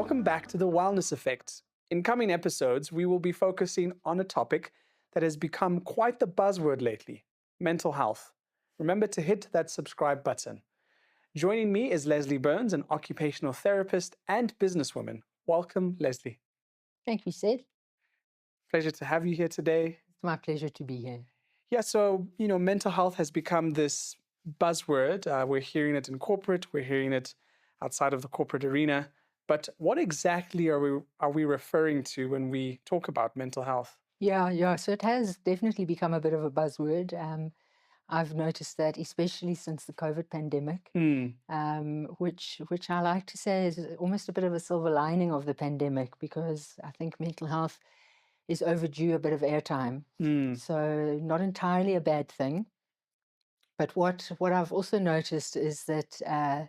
Welcome back to The Wellness Effect. In coming episodes, we will be focusing on a topic that has become quite the buzzword lately: mental health. Remember to hit that subscribe button. Joining me is Leslie Burns, an occupational therapist and businesswoman. Welcome, Leslie. Thank you, Seth. Pleasure to have you here today. It's my pleasure to be here. Yeah, so, mental health has become this buzzword. We're hearing it in corporate, we're hearing it outside of the corporate arena. But what exactly are we referring to when we talk about mental health? Yeah. So it has definitely become a bit of a buzzword. I've noticed that, especially since the COVID pandemic, which I like to say is almost a bit of a silver lining of the pandemic, because I think mental health is overdue a bit of airtime. So not entirely a bad thing. But what I've also noticed is that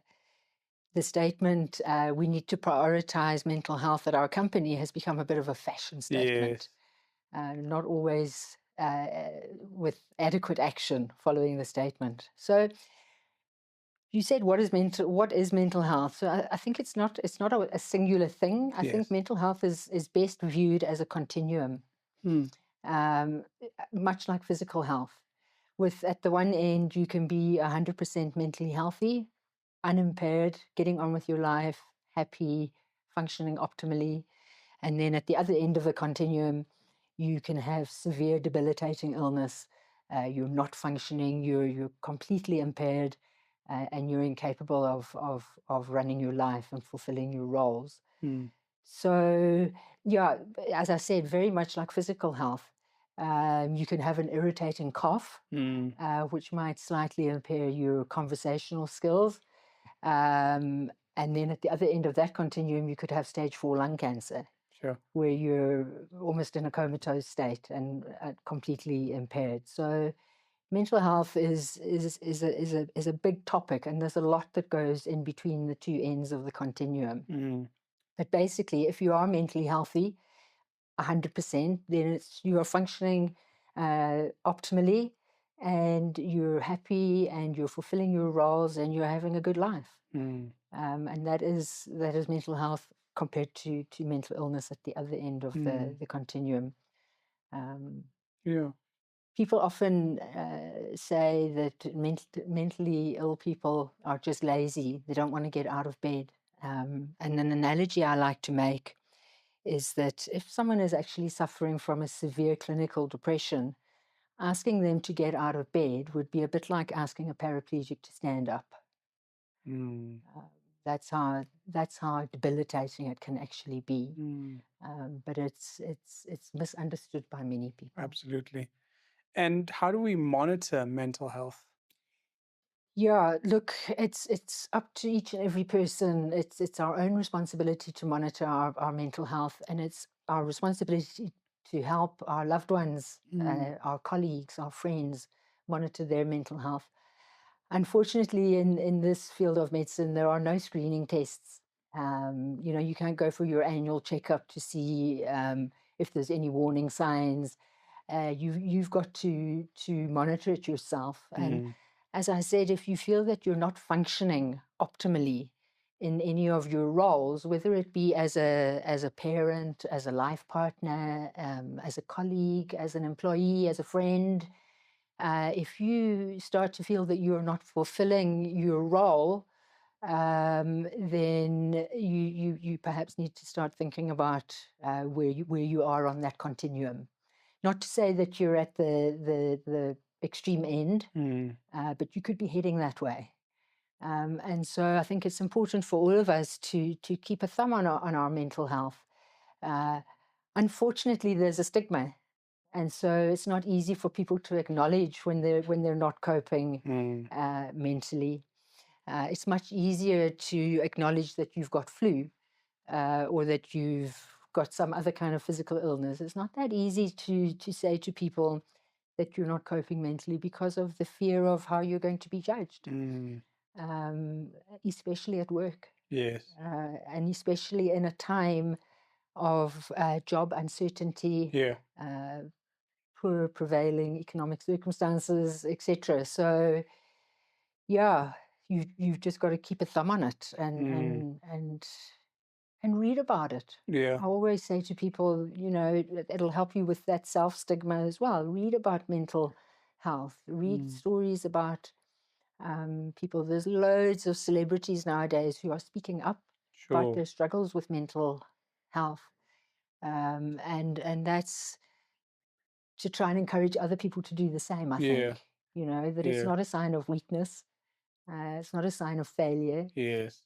the statement, we need to prioritize mental health at our company, has become a bit of a fashion statement. Yes. Not always with adequate action following the statement. So you said, what is mental health? So I think it's not a singular thing. I think Yes. mental health is best viewed as a continuum, much like physical health. With, at the one end, you can be 100% mentally healthy, unimpaired, getting on with your life, happy, functioning optimally. And then at the other end of the continuum, you can have severe debilitating illness. You're not functioning, you're completely impaired, and you're incapable of running your life and fulfilling your roles. So, yeah, as I said, very much like physical health. You can have an irritating cough, which might slightly impair your conversational skills. And then at the other end of that continuum, you could have stage 4 lung cancer, where you're almost in a comatose state and completely impaired. So mental health is a big topic, and there's a lot that goes in between the two ends of the continuum. But basically, if you are mentally healthy 100%, then you are functioning optimally, and you're happy, and you're fulfilling your roles, and you're having a good life. And that is mental health compared to mental illness at the other end of the continuum. People often say that mentally ill people are just lazy. They don't want to get out of bed. And an analogy I like to make is that if someone is actually suffering from a severe clinical depression, asking them to get out of bed would be a bit like asking a paraplegic to stand up. That's how debilitating it can actually be. But it's misunderstood by many people. Absolutely. And how do we monitor mental health? Yeah, look, it's up to each and every person. It's our own responsibility to monitor our mental health, and it's our responsibility to help our loved ones, our colleagues, our friends monitor their mental health. Unfortunately, in this field of medicine, there are no screening tests. You can't go for your annual checkup to see if there's any warning signs. You've got to monitor it yourself. And as I said, if you feel that you're not functioning optimally in any of your roles, whether it be as a parent, as a life partner, as a colleague, as an employee, as a friend, if you start to feel that you're not fulfilling your role, then you perhaps need to start thinking about where you are on that continuum. Not to say that you're at the extreme end, but you could be heading that way. And so I think it's important for all of us to keep a thumb on our mental health. Unfortunately, there's a stigma. And so it's not easy for people to acknowledge when they're not coping mentally. It's much easier to acknowledge that you've got flu or that you've got some other kind of physical illness. It's not that easy to say to people that you're not coping mentally, because of the fear of how you're going to be judged, especially at work. Yes. And especially in a time of job uncertainty, poor prevailing economic circumstances, etc. So, yeah, you've just got to keep a thumb on it and and read about it. Yeah. I always say to people, it'll help you with that self-stigma as well. Read about mental health, read stories about people. There's loads of celebrities nowadays who are speaking up about Sure. their struggles with mental health. And that's to try and encourage other people to do the same, I Yeah. think, that it's Yeah. not a sign of weakness. It's not a sign of failure. Yes.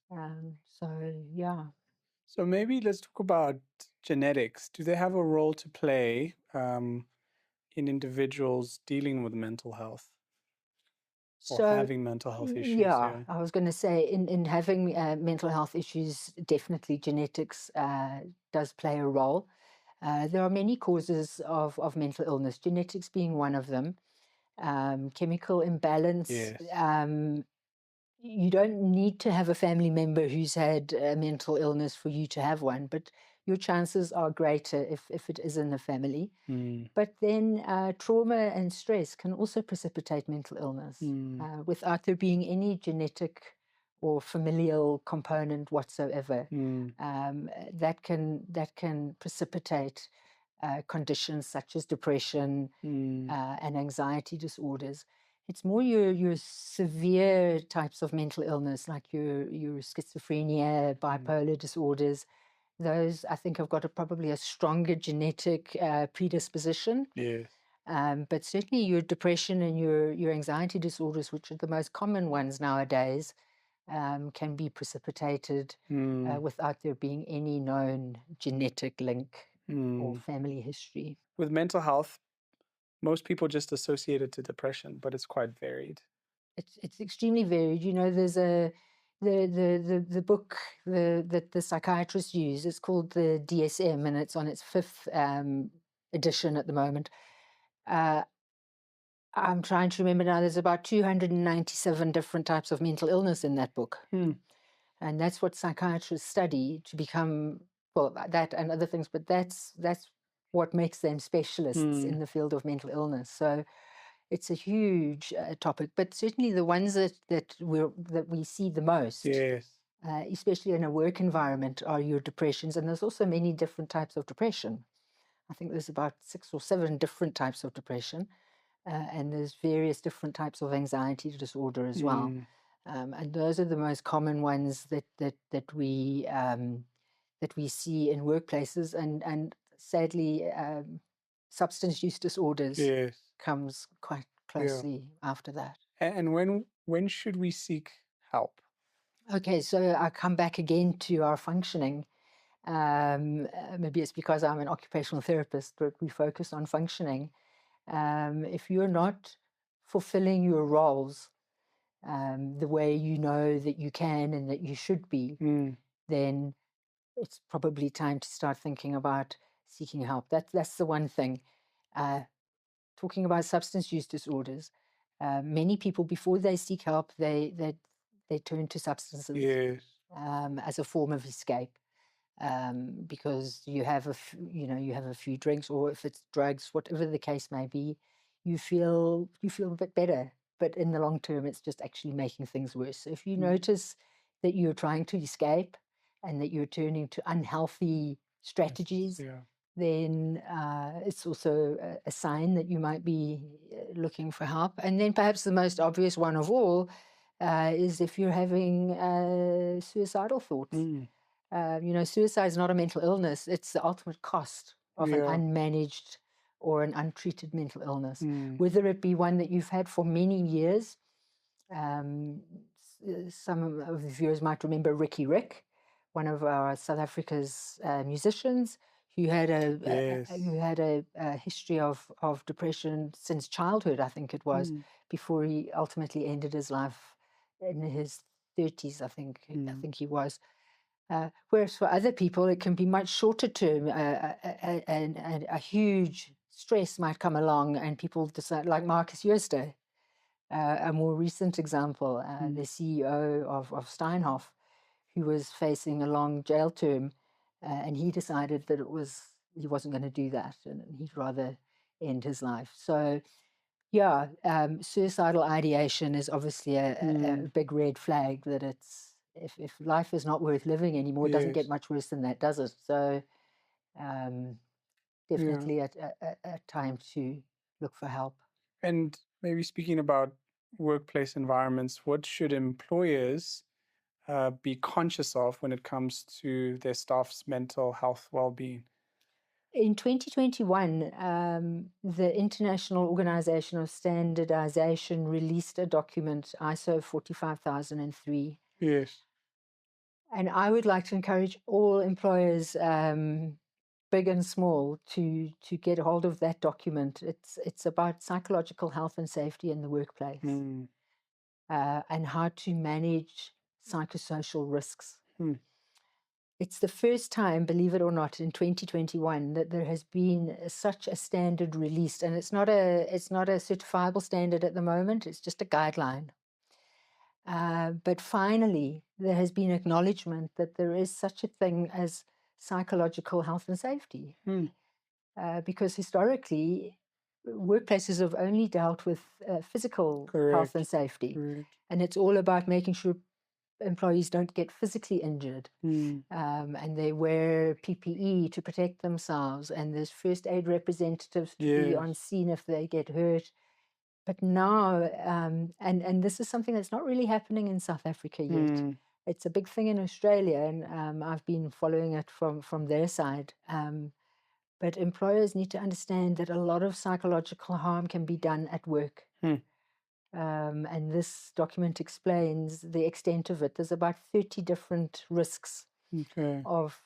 So, yeah. So maybe let's talk about genetics. Do they have a role to play in individuals dealing with mental health or So, having mental health issues? yeah, Yeah. I was going to say in having mental health issues, definitely genetics does play a role. There are many causes of mental illness, genetics being one of them. Chemical imbalance. Yes. You don't need to have a family member who's had a mental illness for you to have one, but your chances are greater if it is in the family. But then trauma and stress can also precipitate mental illness without there being any genetic or familial component whatsoever. That can precipitate conditions such as depression and anxiety disorders. It's more your severe types of mental illness, like your schizophrenia, bipolar disorders. Those, I think, have got probably a stronger genetic predisposition. Yes. But certainly your depression and your anxiety disorders, which are the most common ones nowadays, can be precipitated without there being any known genetic link or family history. With mental health, most people just associate it to depression, but it's quite varied. It's extremely varied. There's the book that the psychiatrists use. It's called the DSM, and it's on its fifth edition at the moment. I'm trying to remember now. There's about 297 different types of mental illness in that book, and that's what psychiatrists study to become, well, that and other things. But that's what makes them specialists in the field of mental illness. So it's a huge topic, but certainly the ones that we see the most, Yes. especially in a work environment, are your depressions. And there's also many different types of depression. I think there's about 6 or 7 different types of depression, and there's various different types of anxiety disorder as well. And those are the most common ones that we see in workplaces, and sadly, substance use disorders Yes. comes quite closely after that. And when should we seek help? Okay, so I come back again to our functioning. Maybe it's because I'm an occupational therapist, but we focus on functioning. If you're not fulfilling your roles the way you know that you can and that you should be, then it's probably time to start thinking about seeking help. That's the one thing. Talking about substance use disorders, many people, before they seek help, they turn to substances Yes. as a form of escape. Because you have you have a few drinks, or if it's drugs, whatever the case may be, you feel a bit better. But in the long term, it's just actually making things worse. So if you notice that you're trying to escape and that you're turning to unhealthy strategies, then it's also a sign that you might be looking for help. And then perhaps the most obvious one of all is if you're having suicidal thoughts. Suicide is not a mental illness. It's the ultimate cost of an unmanaged or an untreated mental illness, whether it be one that you've had for many years. Some of the viewers might remember Ricky Rick, one of our South Africa's musicians, who had a history of depression since childhood, I think it was, before he ultimately ended his life in his 30s, I think he was. Whereas for other people, it can be much shorter term. And a huge stress might come along, and people decide, like Marcus Jooste, a more recent example, the CEO of Steinhoff, who was facing a long jail term, and he decided that he wasn't going to do that, and he'd rather end his life. So, yeah, suicidal ideation is obviously a big red flag that if life is not worth living anymore, it doesn't get Yes. much worse than that, does it? So um, Yeah. definitely a time to look for help. And maybe speaking about workplace environments, what should employers be conscious of when it comes to their staff's mental health well-being? In 2021, the International Organization of Standardization released a document, ISO 45003. Yes. And I would like to encourage all employers, big and small, to get hold of that document. It's about psychological health and safety in the workplace, Mm. and how to manage psychosocial risks. Mm. It's the first time, believe it or not, in 2021 that there has been such a standard released, and it's not a certifiable standard at the moment. It's just a guideline. But finally, there has been acknowledgement that there is such a thing as psychological health and safety, Mm. because historically, workplaces have only dealt with physical health and Correct. safety, Correct. and it's all about making sure employees don't get physically injured. Mm. And they wear PPE to protect themselves, and there's first aid representatives to be on Yes. scene if they get hurt. But now, and this is something that's not really happening in South Africa yet. Mm. It's a big thing in Australia, and I've been following it from their side. But employers need to understand that a lot of psychological harm can be done at work. Mm. And this document explains the extent of it. There's about 30 different risks Okay. of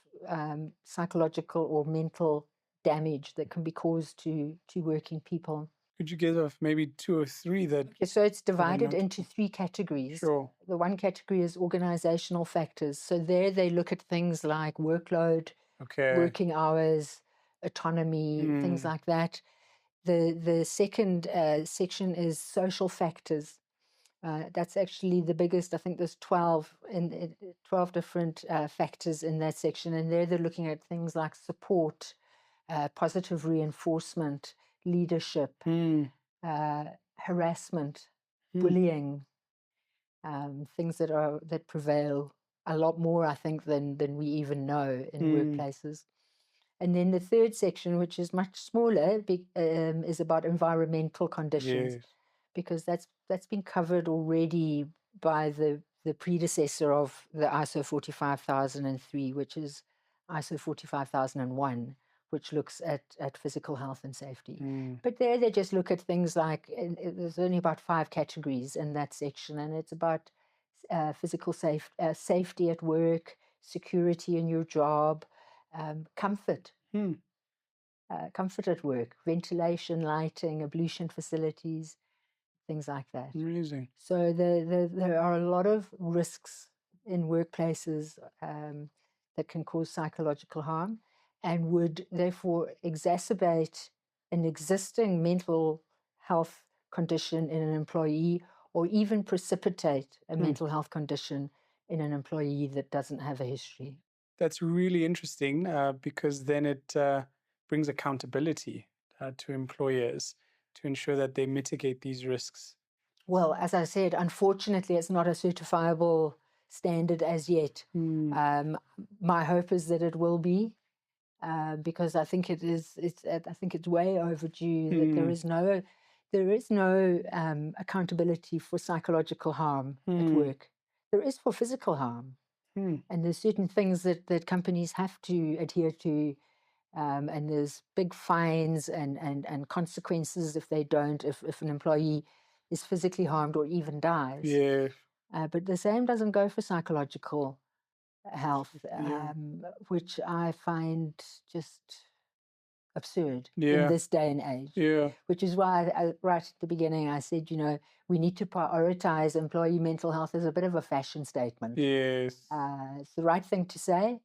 psychological or mental damage that can be caused to working people. Could you give us maybe two or three that Okay, so it's are divided into notable? 3 categories. Sure. The one category is organizational factors. So there they look at things like workload, Okay. working hours, autonomy, things Mm. like that. The second section is social factors. That's actually the biggest. I think there's 12 different factors in that section, and there they're looking at things like support, positive reinforcement, leadership, Mm. uh, harassment, Mm. bullying, things that prevail a lot more, I think, than we even know in Mm. workplaces. And then the third section, which is much smaller, is about environmental conditions, Yes. because that's been covered already by the predecessor of the ISO 45003, which is ISO 45001, which looks at physical health and safety. Mm. But there they just look at things like, there's only about 5 categories in that section, and it's about physical safety at work, security in your job, comfort, Mm. comfort at work, ventilation, lighting, ablution facilities, things like that. Amazing. So there are a lot of risks in workplaces that can cause psychological harm and would therefore exacerbate an existing mental health condition in an employee, or even precipitate a Mm. mental health condition in an employee that doesn't have a history. That's really interesting because then it brings accountability to employers to ensure that they mitigate these risks. Well, as I said, unfortunately, it's not a certifiable standard as yet. Mm. My hope is that it will be, because I think it is. I think it's way overdue. That Mm. there is no accountability for psychological harm at Mm. work. There is for physical harm, Mm. and there's certain things that companies have to adhere to. And there's big fines and consequences if they don't, if an employee is physically harmed or even dies. Yeah. But the same doesn't go for psychological health, Yeah. which I find just absurd in Yeah. this day and age. Yeah. Which is why, right at the beginning, I said, we need to prioritize employee mental health as a bit of a fashion statement. Yes. It's the right thing to say,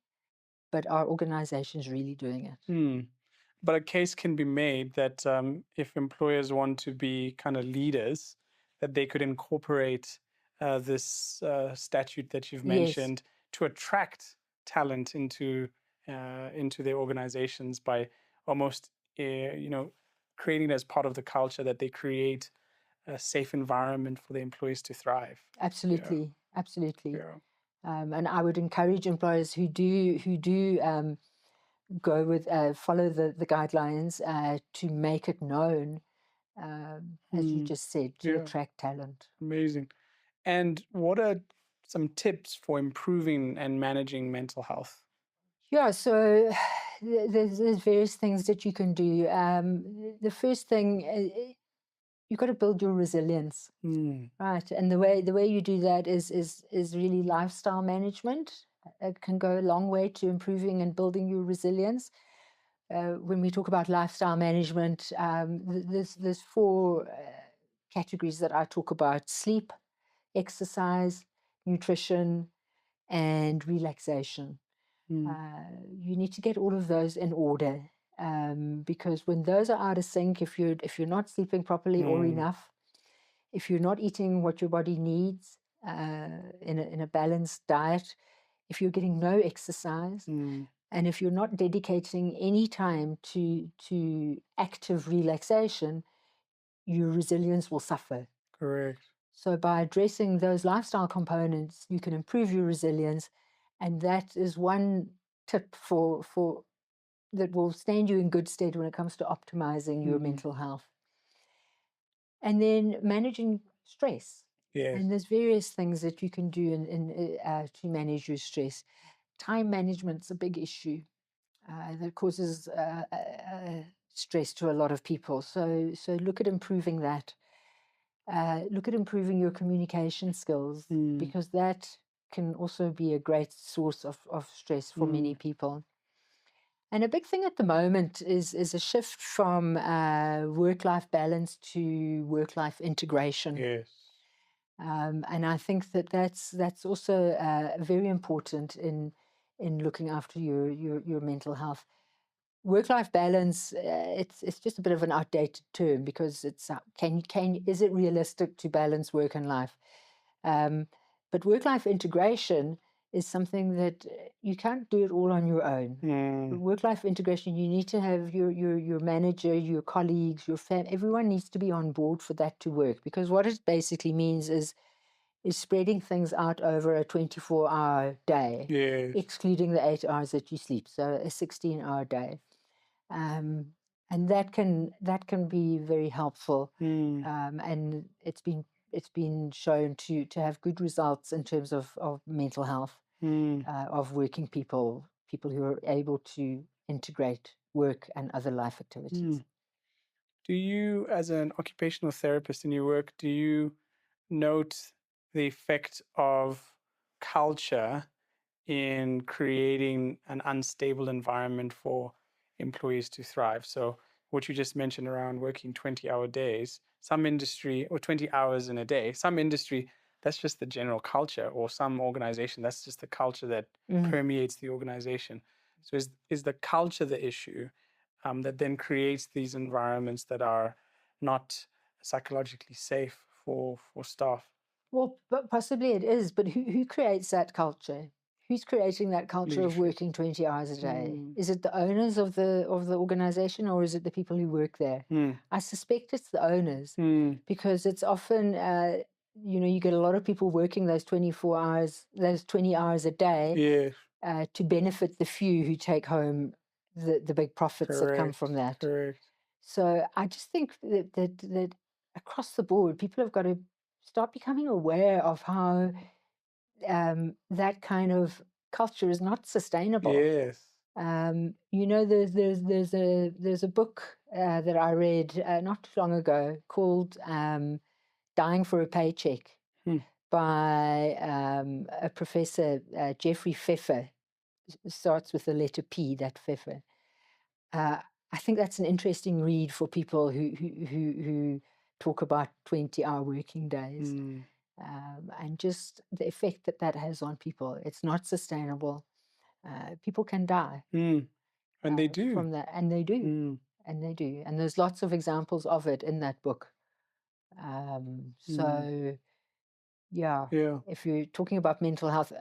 but our organization's really doing it. Mm. But a case can be made that if employers want to be kind of leaders, that they could incorporate this statute that you've Yes, mentioned to attract talent into their organizations by almost creating it as part of the culture that they create a safe environment for the employees to thrive. Yeah, absolutely, absolutely. yeah. And I would encourage employers who do go with follow the guidelines to make it known, as you just said, to Yeah, attract talent. amazing. And what are some tips for improving and managing mental health? Yeah, so there's various things that you can do. The first thing, you've got to build your resilience, right? And the way you do that is really lifestyle management. It can go a long way to improving and building your resilience. When we talk about lifestyle management, there's four categories that I talk about: sleep, exercise, nutrition, and relaxation. You need to get all of those in order, because when those are out of sync, if you're not sleeping properly or enough, if you're not eating what your body needs in a balanced diet, if you're getting no exercise, and if you're not dedicating any time to active relaxation, your resilience will suffer. Correct. So by addressing those lifestyle components, you can improve your resilience, and that is one tip for that will stand you in good stead when it comes to optimizing your mental health. And then managing stress. Yes. And there's various things that you can do to manage your stress. Time management's a big issue that causes stress to a lot of people. So look at improving that. Look at improving your communication skills, because that can also be a great source of stress for many people. And a big thing at the moment is a shift from work-life balance to work-life integration. Yes. And I think that's also very important in looking after your mental health. Work-life balance, it's just a bit of an outdated term, because it's is it realistic to balance work and life? But work-life integration is something that you can't do it all on your own. Work-life integration, you need to have your manager, your colleagues, your everyone needs to be on board for that to work, because what it basically means is spreading things out over a 24-hour day, Yes. excluding the 8 hours that you sleep, so a 16-hour day. And that can be very helpful, and it's been shown to have good results in terms of mental health of working people who are able to integrate work and other life activities. Do you, as an occupational therapist in your work, do you note the effect of culture in creating an unstable environment for employees to thrive? So what you just mentioned around working 20-hour days, some industry, or 20 hours in a day, some industry, that's just the general culture, or some organization, that's just the culture that permeates the organization. So is the culture the issue that then creates these environments that are not psychologically safe for staff? Well, but possibly it is, but who creates that culture? Who's creating that culture of Leadership. working 20 hours a day? Is it the owners of the organization, or is it the people who work there? I suspect it's the owners, because it's often you get a lot of people working those 24 hours, those 20 hours a day, Yes. to benefit the few who take home the big profits that come from that. Correct. So I just think that across the board, people have got to start becoming aware of how that kind of culture is not sustainable. Yes. There's a book that I read not too long ago called "Dying for a Paycheck" by a professor, Jeffrey Pfeffer. It starts with the letter P, that Pfeffer. I think that's an interesting read for people who talk about 20-hour working days, and just the effect that has on people. It's not sustainable. People can die And they do. from that, and they do, and they do. And there's lots of examples of it in that book. So, yeah, if you're talking about mental health,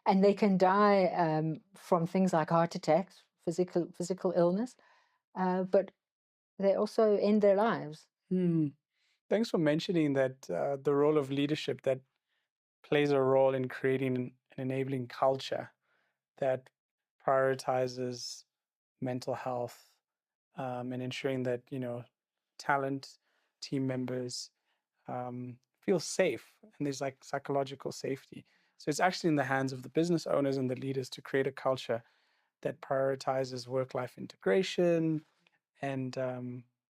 and they can die from things like heart attacks, physical illness, but they also end their lives. Thanks for mentioning that the role of leadership that plays a role in creating an enabling culture that prioritizes mental health, and ensuring that, talent, team members feel safe, and there's like psychological safety. So it's actually in the hands of the business owners and the leaders to create a culture that prioritizes work-life integration and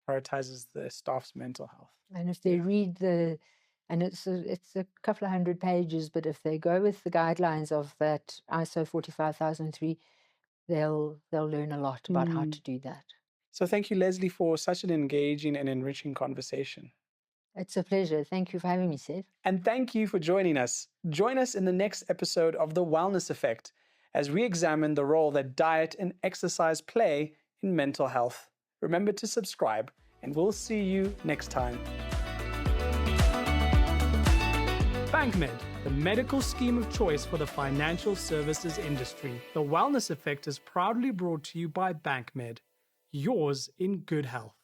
prioritizes the staff's mental health. And if they read and it's a couple of 100 pages, but if they go with the guidelines of that ISO 45003, they'll learn a lot about how to do that. So thank you, Leslie, for such an engaging and enriching conversation. It's a pleasure. Thank you for having me, Seth. And thank you for joining us. Join us in the next episode of The Wellness Effect as we examine the role that diet and exercise play in mental health. Remember to subscribe, and we'll see you next time. BankMed, the medical scheme of choice for the financial services industry. The Wellness Effect is proudly brought to you by BankMed, yours in good health.